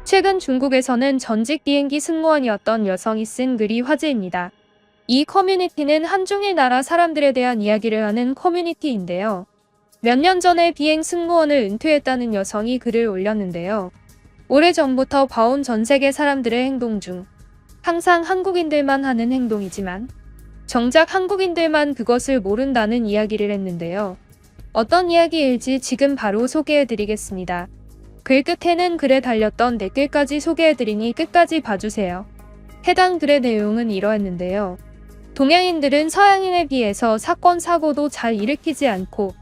최근 중국에서는 전직 비행기 승무원이었던 여성이 쓴 글이 화제입니다. 이 커뮤니티는 한중일 나라 사람들에 대한 이야기를 하는 커뮤니티인데요. 몇 년 전에 비행 승무원을 은퇴했다는 여성이 글을 올렸는데요. 오래전부터 봐온 전 세계 사람들의 행동 중 항상 한국인들만 하는 행동이지만 정작 한국인들만 그것을 모른다는 이야기를 했는데요. 어떤 이야기일지 지금 바로 소개해드리겠습니다. 글 끝에는 글에 달렸던 댓글까지 소개해드리니 끝까지 봐주세요. 해당 글의 내용은 이러했는데요. 동양인들은 서양인에 비해서 사건, 사고도 잘 일으키지 않고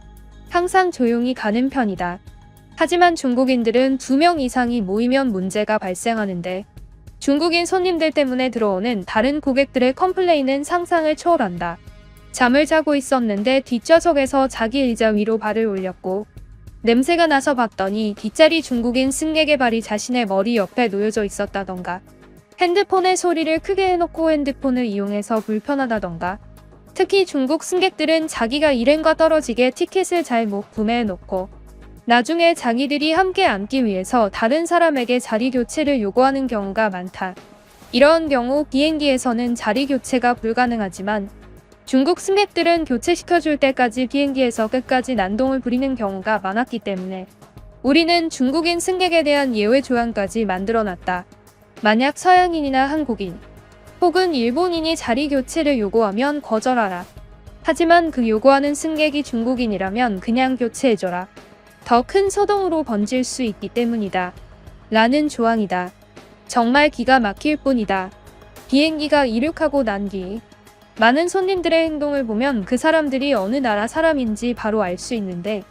항상 조용히 가는 편이다. 하지만 중국인들은 2명 이상이 모이면 문제가 발생하는데 중국인 손님들 때문에 들어오는 다른 고객들의 컴플레인은 상상을 초월한다. 잠을 자고 있었는데 뒷좌석에서 자기 의자 위로 발을 올렸고 냄새가 나서 봤더니 뒷자리 중국인 승객의 발이 자신의 머리 옆에 놓여져 있었다던가 핸드폰의 소리를 크게 해놓고 핸드폰을 이용해서 불편하다던가 특히 중국 승객들은 자기가 일행과 떨어지게 티켓을 잘 못 구매해놓고 나중에 자기들이 함께 앉기 위해서 다른 사람에게 자리 교체를 요구하는 경우가 많다. 이런 경우 비행기에서는 자리 교체가 불가능하지만 중국 승객들은 교체시켜줄 때까지 비행기에서 끝까지 난동을 부리는 경우가 많았기 때문에 우리는 중국인 승객에 대한 예외 조항까지 만들어놨다. 만약 서양인이나 한국인 혹은 일본인이 자리 교체를 요구하면 거절하라. 하지만 그 요구하는 승객이 중국인이라면 그냥 교체해줘라. 더 큰 소동으로 번질 수 있기 때문이다. 라는 조항이다. 정말 기가 막힐 뿐이다. 비행기가 이륙하고 난 뒤 많은 손님들의 행동을 보면 그 사람들이 어느 나라 사람인지 바로 알 수 있는데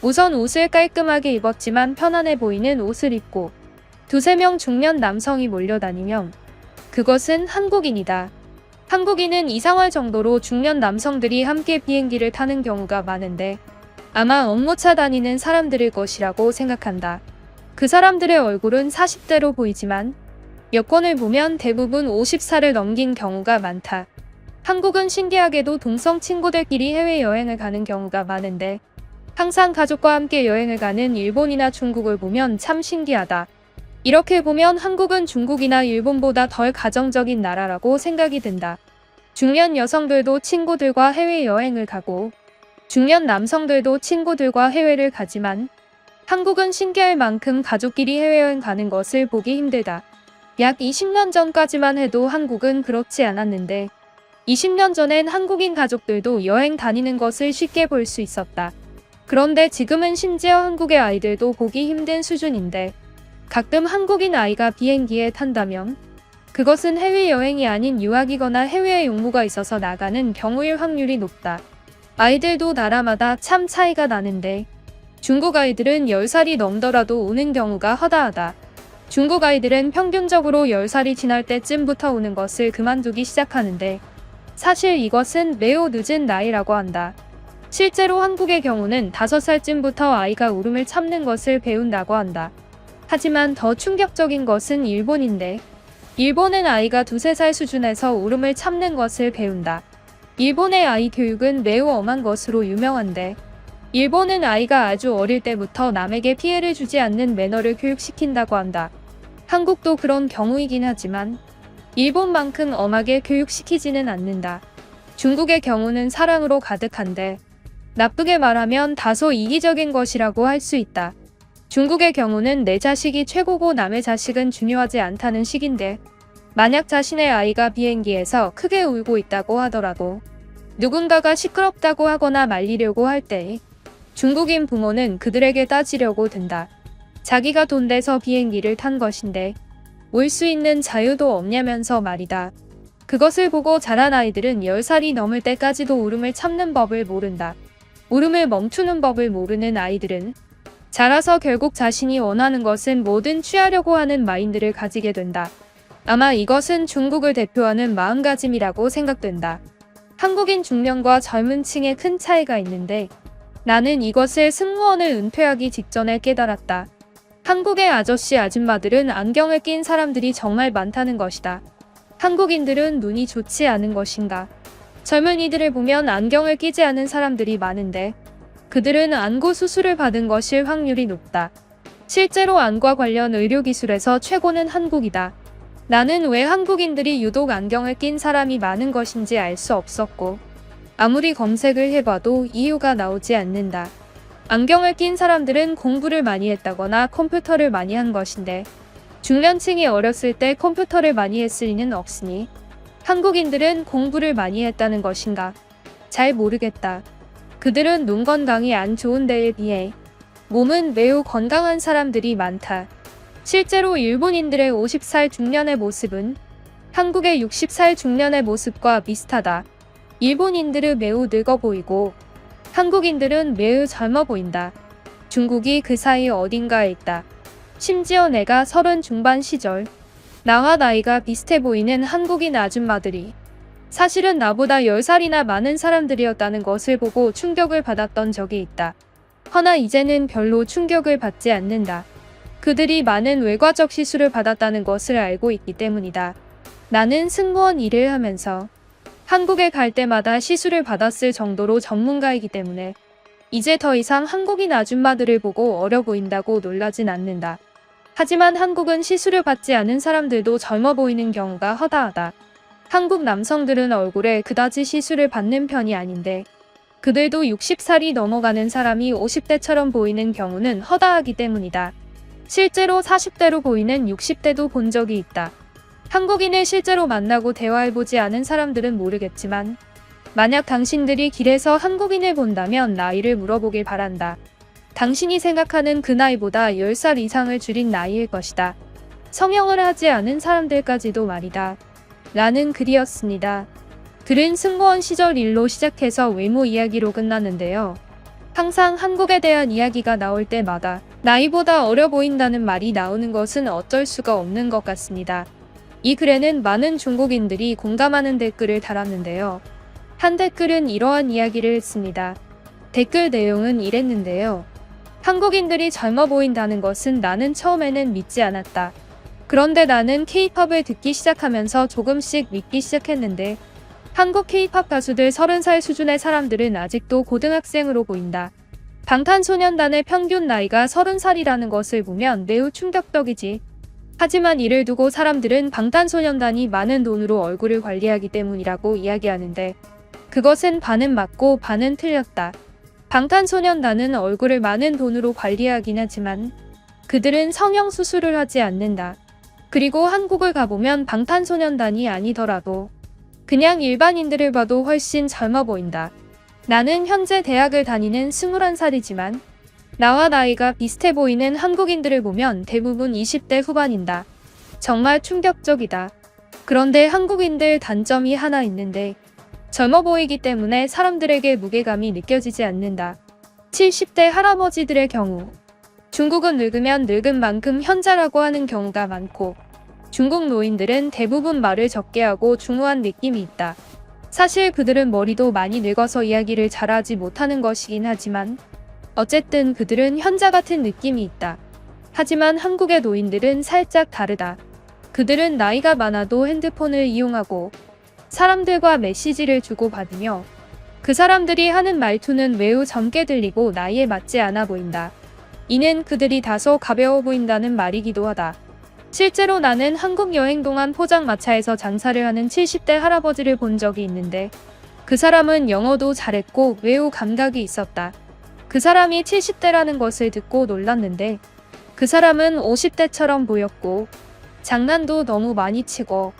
우선 옷을 깔끔하게 입었지만 편안해 보이는 옷을 입고 2~3명 중년 남성이 몰려다니면 그것은 한국인이다. 한국인은 이상할 정도로 중년 남성들이 함께 비행기를 타는 경우가 많은데 아마 업무차 다니는 사람들일 것이라고 생각한다. 그 사람들의 얼굴은 40대로 보이지만 여권을 보면 대부분 50살을 넘긴 경우가 많다. 한국은 신기하게도 동성 친구들끼리 해외여행을 가는 경우가 많은데 항상 가족과 함께 여행을 가는 일본이나 중국을 보면 참 신기하다. 이렇게 보면 한국은 중국이나 일본보다 덜 가정적인 나라라고 생각이 든다. 중년 여성들도 친구들과 해외여행을 가고 중년 남성들도 친구들과 해외를 가지만 한국은 신기할 만큼 가족끼리 해외여행 가는 것을 보기 힘들다. 약 20년 전까지만 해도 한국은 그렇지 않았는데 20년 전엔 한국인 가족들도 여행 다니는 것을 쉽게 볼 수 있었다. 그런데 지금은 심지어 한국의 아이들도 보기 힘든 수준인데 가끔 한국인 아이가 비행기에 탄다면 그것은 해외여행이 아닌 유학이거나 해외에 용무가 있어서 나가는 경우일 확률이 높다. 아이들도 나라마다 참 차이가 나는데 중국 아이들은 10살이 넘더라도 오는 경우가 허다하다. 중국 아이들은 평균적으로 10살이 지날 때쯤부터 오는 것을 그만두기 시작하는데 사실 이것은 매우 늦은 나이라고 한다. 실제로 한국의 경우는 5살쯤부터 아이가 울음을 참는 것을 배운다고 한다. 하지만 더 충격적인 것은 일본인데 일본은 아이가 2~3살 수준에서 울음을 참는 것을 배운다. 일본의 아이 교육은 매우 엄한 것으로 유명한데 일본은 아이가 아주 어릴 때부터 남에게 피해를 주지 않는 매너를 교육시킨다고 한다. 한국도 그런 경우이긴 하지만 일본만큼 엄하게 교육시키지는 않는다. 중국의 경우는 사랑으로 가득한데 나쁘게 말하면 다소 이기적인 것이라고 할 수 있다. 중국의 경우는 내 자식이 최고고 남의 자식은 중요하지 않다는 식인데 만약 자신의 아이가 비행기에서 크게 울고 있다고 하더라도 누군가가 시끄럽다고 하거나 말리려고 할 때 중국인 부모는 그들에게 따지려고 든다. 자기가 돈 내서 비행기를 탄 것인데 울 수 있는 자유도 없냐면서 말이다. 그것을 보고 자란 아이들은 10살이 넘을 때까지도 울음을 참는 법을 모른다. 울음을 멈추는 법을 모르는 아이들은 자라서 결국 자신이 원하는 것은 뭐든 취하려고 하는 마인드를 가지게 된다. 아마 이것은 중국을 대표하는 마음가짐이라고 생각된다. 한국인 중년과 젊은 층에 큰 차이가 있는데 나는 이것을 승무원을 은퇴하기 직전에 깨달았다. 한국의 아저씨 아줌마들은 안경을 낀 사람들이 정말 많다는 것이다. 한국인들은 눈이 좋지 않은 것인가? 젊은이들을 보면 안경을 끼지 않은 사람들이 많은데 그들은 안구 수술을 받은 것일 확률이 높다. 실제로 안과 관련 의료기술에서 최고는 한국이다. 나는 왜 한국인들이 유독 안경을 낀 사람이 많은 것인지 알 수 없었고, 아무리 검색을 해봐도 이유가 나오지 않는다. 안경을 낀 사람들은 공부를 많이 했다거나 컴퓨터를 많이 한 것인데, 중년층이 어렸을 때 컴퓨터를 많이 했을 리는 없으니, 한국인들은 공부를 많이 했다는 것인가? 잘 모르겠다. 그들은 눈 건강이 안 좋은 데에 비해 몸은 매우 건강한 사람들이 많다. 실제로 일본인들의 50살 중년의 모습은 한국의 60살 중년의 모습과 비슷하다. 일본인들은 매우 늙어 보이고 한국인들은 매우 젊어 보인다. 중국이 그 사이 어딘가에 있다. 심지어 내가 30 중반 시절 나와 나이가 비슷해 보이는 한국인 아줌마들이 사실은 나보다 10살이나 많은 사람들이었다는 것을 보고 충격을 받았던 적이 있다. 허나 이제는 별로 충격을 받지 않는다. 그들이 많은 외과적 시술을 받았다는 것을 알고 있기 때문이다. 나는 승무원 일을 하면서 한국에 갈 때마다 시술을 받았을 정도로 전문가이기 때문에 이제 더 이상 한국인 아줌마들을 보고 어려 보인다고 놀라진 않는다. 하지만 한국은 시술을 받지 않은 사람들도 젊어 보이는 경우가 허다하다. 한국 남성들은 얼굴에 그다지 시술을 받는 편이 아닌데 그들도 60살이 넘어가는 사람이 50대처럼 보이는 경우는 허다하기 때문이다. 실제로 40대로 보이는 60대도 본 적이 있다. 한국인을 실제로 만나고 대화해보지 않은 사람들은 모르겠지만 만약 당신들이 길에서 한국인을 본다면 나이를 물어보길 바란다. 당신이 생각하는 그 나이보다 10살 이상을 줄인 나이일 것이다. 성형을 하지 않은 사람들까지도 말이다. 라는 글이었습니다. 글은 승무원 시절 일로 시작해서 외모 이야기로 끝났는데요. 항상 한국에 대한 이야기가 나올 때마다 나이보다 어려 보인다는 말이 나오는 것은 어쩔 수가 없는 것 같습니다. 이 글에는 많은 중국인들이 공감하는 댓글을 달았는데요. 한 댓글은 이러한 이야기를 했습니다. 댓글 내용은 이랬는데요. 한국인들이 젊어 보인다는 것은 나는 처음에는 믿지 않았다. 그런데 나는 K-팝을 듣기 시작하면서 조금씩 믿기 시작했는데 한국 K-팝 가수들 30살 수준의 사람들은 아직도 고등학생으로 보인다. 방탄소년단의 평균 나이가 30살이라는 것을 보면 매우 충격적이지. 하지만 이를 두고 사람들은 방탄소년단이 많은 돈으로 얼굴을 관리하기 때문이라고 이야기하는데 그것은 반은 맞고 반은 틀렸다. 방탄소년단은 얼굴을 많은 돈으로 관리하긴 하지만 그들은 성형 수술을 하지 않는다. 그리고 한국을 가보면 방탄소년단이 아니더라도 그냥 일반인들을 봐도 훨씬 젊어 보인다. 나는 현재 대학을 다니는 21살이지만 나와 나이가 비슷해 보이는 한국인들을 보면 대부분 20대 후반이다. 정말 충격적이다. 그런데 한국인들 단점이 하나 있는데 젊어 보이기 때문에 사람들에게 무게감이 느껴지지 않는다. 70대 할아버지들의 경우 중국은 늙으면 늙은 만큼 현자라고 하는 경우가 많고 중국 노인들은 대부분 말을 적게 하고 중후한 느낌이 있다. 사실 그들은 머리도 많이 늙어서 이야기를 잘하지 못하는 것이긴 하지만 어쨌든 그들은 현자 같은 느낌이 있다. 하지만 한국의 노인들은 살짝 다르다. 그들은 나이가 많아도 핸드폰을 이용하고 사람들과 메시지를 주고받으며 그 사람들이 하는 말투는 매우 젊게 들리고 나이에 맞지 않아 보인다. 이는 그들이 다소 가벼워 보인다는 말이기도 하다. 실제로 나는 한국 여행 동안 포장마차에서 장사를 하는 70대 할아버지를 본 적이 있는데 그 사람은 영어도 잘했고 매우 감각이 있었다. 그 사람이 70대라는 것을 듣고 놀랐는데 그 사람은 50대처럼 보였고 장난도 너무 많이 치고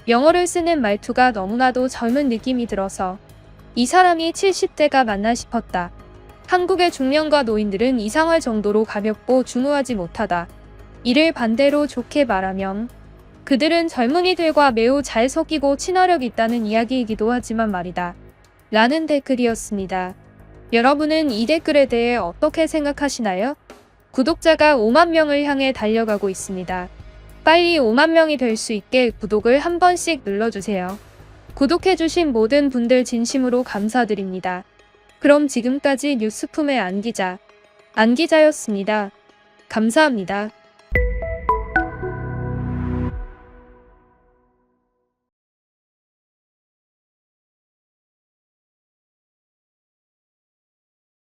영어를 쓰는 말투가 너무나도 젊은 느낌이 들어서 이 사람이 70대가 맞나 싶었다. 한국의 중년과 노인들은 이상할 정도로 가볍고 중후하지 못하다. 이를 반대로 좋게 말하면 그들은 젊은이들과 매우 잘 섞이고 친화력이 있다는 이야기이기도 하지만 말이다. 라는 댓글이었습니다. 여러분은 이 댓글에 대해 어떻게 생각하시나요? 구독자가 5만 명을 향해 달려가고 있습니다. 빨리 5만 명이 될 수 있게 구독을 한 번씩 눌러주세요. 구독해주신 모든 분들 진심으로 감사드립니다. 그럼 지금까지 뉴스품의 안기자였습니다. 감사합니다.